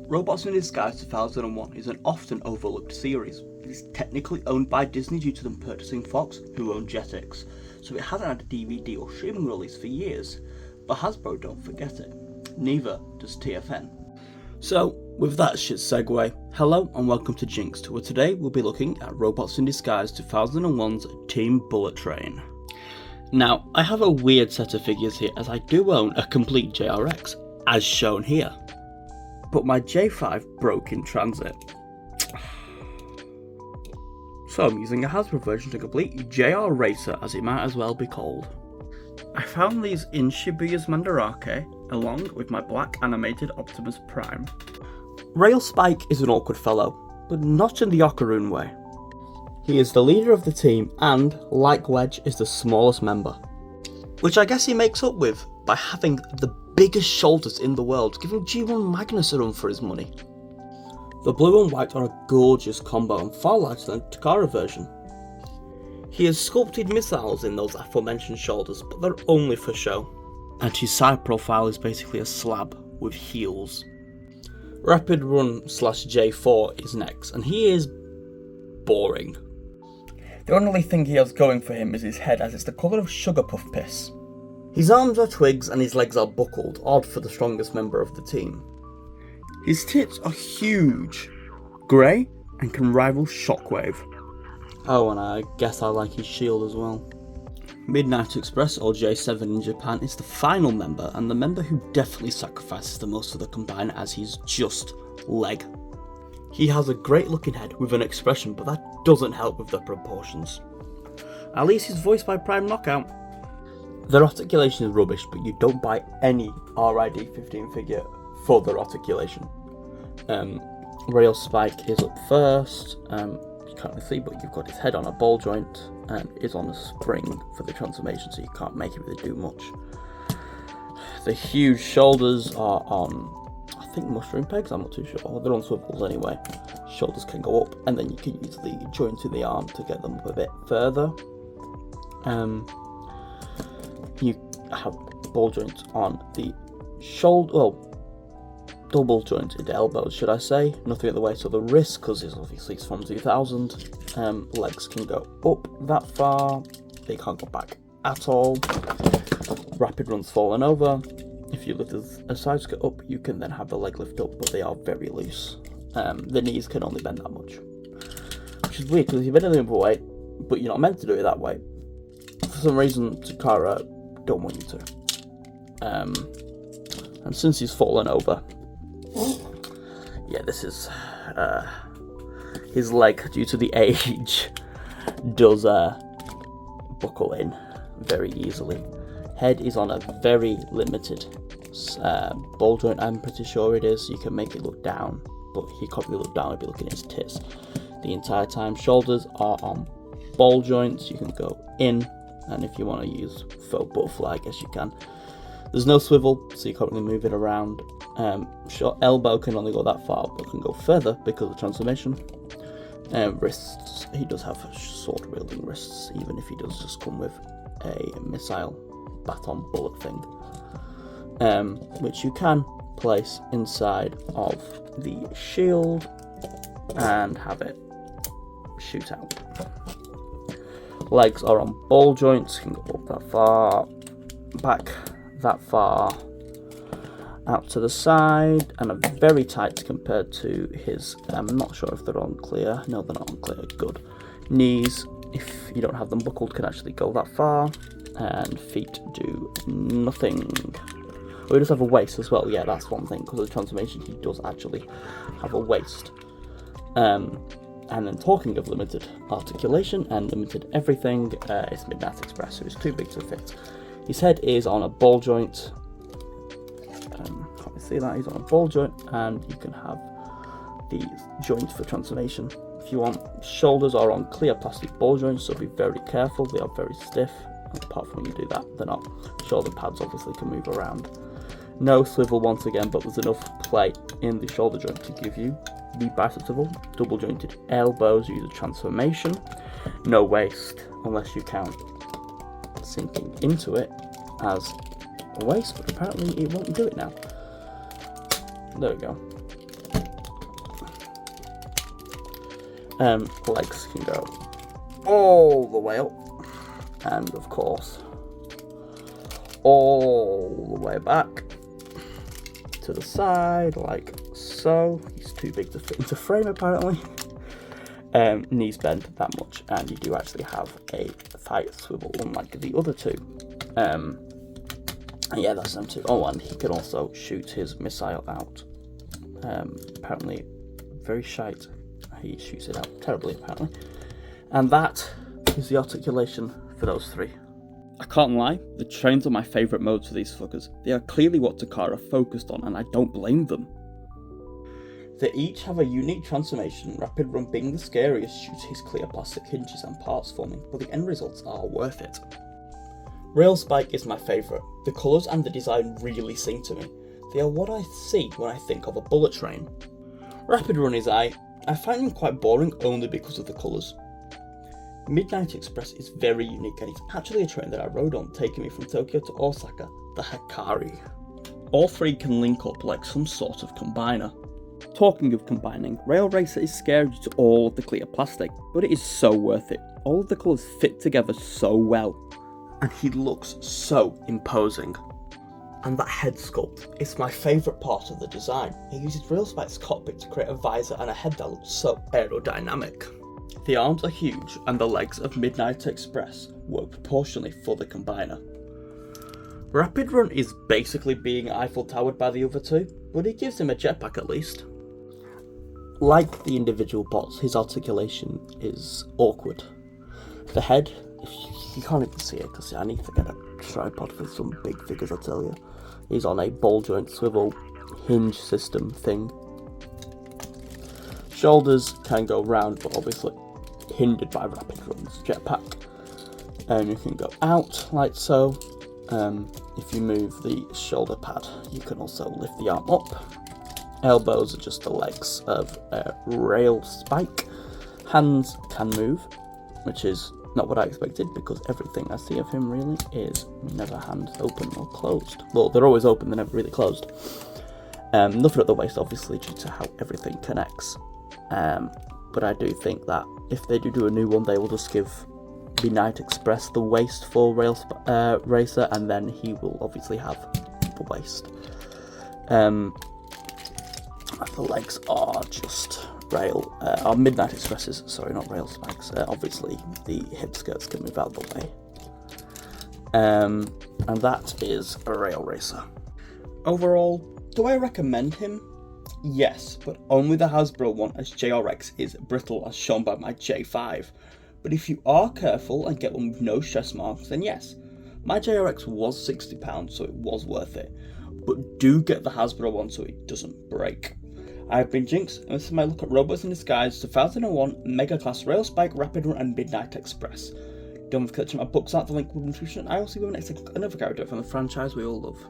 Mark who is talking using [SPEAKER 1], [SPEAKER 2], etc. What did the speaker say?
[SPEAKER 1] Robots in Disguise 2001 is an often overlooked series. It is technically owned by Disney due to them purchasing Fox, who own Jetix, so it hasn't had a DVD or streaming release for years. But Hasbro don't forget it. Neither does TFN. So, with that shit segue, hello and welcome to Jinxed, where today we'll be looking at Robots in Disguise 2001's Team Bullet Train. Now, I have a weird set of figures here as I do own a complete JRX, as shown here. But my J5 broke in transit. So I'm using a Hasbro version to complete JR Racer, as it might as well be called. I found these in Shibuya's Mandarake, along with my black animated Optimus Prime. Rail Spike is an awkward fellow, but not in the Ocarun way. He is the leader of the team and, like Wedge, is the smallest member. Which I guess he makes up with by having the biggest shoulders in the world, giving G1 Magnus a run for his money. The blue and white are a gorgeous combo and far lighter than the Takara version. He has sculpted missiles in those aforementioned shoulders, but they're only for show. And his side profile is basically a slab with heels. Rapid Run / J4 is next, and he is boring. The only thing he has going for him is his head, as it's the colour of sugar puff piss. His arms are twigs and his legs are buckled, odd for the strongest member of the team. His tits are huge, grey, and can rival Shockwave. Oh, and I guess I like his shield as well. Midnight Express, or J7 in Japan, is the final member, and the member who definitely sacrifices the most for the combine, as he's just leg. He has a great looking head with an expression, but that doesn't help with the proportions. At least he's voiced by Prime Knockout. Their articulation is rubbish, but you don't buy any RID-15 figure for their articulation. Rail Spike is up first. You can't really see, but you've got his head on a ball joint and is on a spring for the transformation, so you can't make it really do much. The huge shoulders are on, I think, mushroom pegs, I'm not too sure. They're on swivels anyway. Shoulders can go up, and then you can use the joint in the arm to get them up a bit further. You have ball joints on the shoulder, well, double jointed elbows, should I say. Nothing at the waist or the wrist, because it's from 2000. Legs can go up that far, they can't go back at all. Rapid Run's fallen over. If you lift the sides go up, you can then have the leg lift up, but they are very loose. The knees can only bend that much, which is weird because you bend them the other way, but you're not meant to do it that way. For some reason, Takara don't want you to. And since he's fallen over, yeah, this is his leg, due to the age, does buckle in very easily. Head is on a very limited ball joint, I'm pretty sure it is. You can make it look down, but he can't really look down, he'll be looking at his tits the entire time. Shoulders are on ball joints, you can go in, and if you want to use faux butterfly, I guess you can. There's no swivel, so you can't really move it around. Elbow can only go that far, but can go further because of transformation. Wrists, he does have sword wielding wrists, even if he does just come with a missile baton bullet thing, which you can place inside of the shield and have it shoot out. Legs are on ball joints, can go up that far, back that far, out to the side, and are very tight compared to his, I'm not sure if they're on clear, no they're not on clear, good. Knees, if you don't have them buckled, can actually go that far, and feet do nothing. Oh, he does have a waist as well, yeah, that's one thing, because of the transformation he does actually have a waist. And then talking of limited articulation and limited everything, it's Midnight Express, who is too big to fit. His head is on a ball joint. Can't you see that? He's on a ball joint, and you can have the joints for transformation if you want. Shoulders are on clear plastic ball joints, so be very careful, they are very stiff. Apart from when you do that, they're not. Shoulder pads obviously can move around. No swivel once again, but there's enough play in the shoulder joint to give you the bicep swivel. Double jointed elbows use a transformation. No waist, unless you count sinking into it as a waist, but apparently it won't do it now. There we go. Legs can go all the way up, and of course all the way back to the side, like so. He's too big to fit into frame apparently. Knees bend that much, and you do actually have a thigh swivel, unlike the other two. And yeah, that's them too. Oh, and he can also shoot his missile out. Apparently, very shite. He shoots it out terribly, apparently. And that is the articulation for those three. I can't lie, the trains are my favourite modes for these fuckers. They are clearly what Takara focused on, and I don't blame them. They each have a unique transformation, Rapid Run being the scariest due to his clear plastic hinges and parts forming, but the end results are worth it. Rail Spike is my favourite. The colours and the design really sing to me. They are what I see when I think of a bullet train. Rapid Run is I find him quite boring only because of the colours. Midnight Express is very unique, and it's actually a train that I rode on, taking me from Tokyo to Osaka, the Hikari. All three can link up like some sort of combiner. Talking of combining, Rail Racer is scary due to all of the clear plastic, but it is so worth it. All of the colours fit together so well, and he looks so imposing. And that head sculpt is my favourite part of the design. He uses Rail Spike's cockpit to create a visor and a head that looks so aerodynamic. The arms are huge, and the legs of Midnight Express work proportionally for the combiner. Rapid Run is basically being Eiffel Towered by the other two, but it gives him a jetpack at least. Like the individual bots, his articulation is awkward. The head, you can't even see it because I need to get a tripod for some big figures, I tell you. He's on a ball joint swivel hinge system thing. Shoulders can go round, but obviously hindered by Rapid Run's jetpack. And you can go out like so. If you move the shoulder pad, you can also lift the arm up. Elbows are just the legs of Rail Spike. Hands can move, which is not what I expected, because everything I see of him really is never hands open or closed. Well, they're always open, they're never really closed. Nothing at the waist, obviously, due to how everything connects. But I do think that if they do a new one, they will just give Midnight Express the waist for Rail Racer, and then he will obviously have the waist. The legs are just are Midnight Expresses, sorry, not Rail Spikes. Obviously, the hip skirts can move out of the way. And that is a Rail Racer. Overall, do I recommend him? Yes, but only the Hasbro one, as JRX is brittle as shown by my J5. But if you are careful and get one with no stress marks, then yes. My JRX was £60, so it was worth it. But do get the Hasbro one so it doesn't break. I have been Jinx, and this is my look at Robots in Disguise 2001 Mega Class Rail Spike, Rapid Run and Midnight Express. Don't forget to check my books out, the link will be in the description. I will see you next time, another character from the franchise we all love.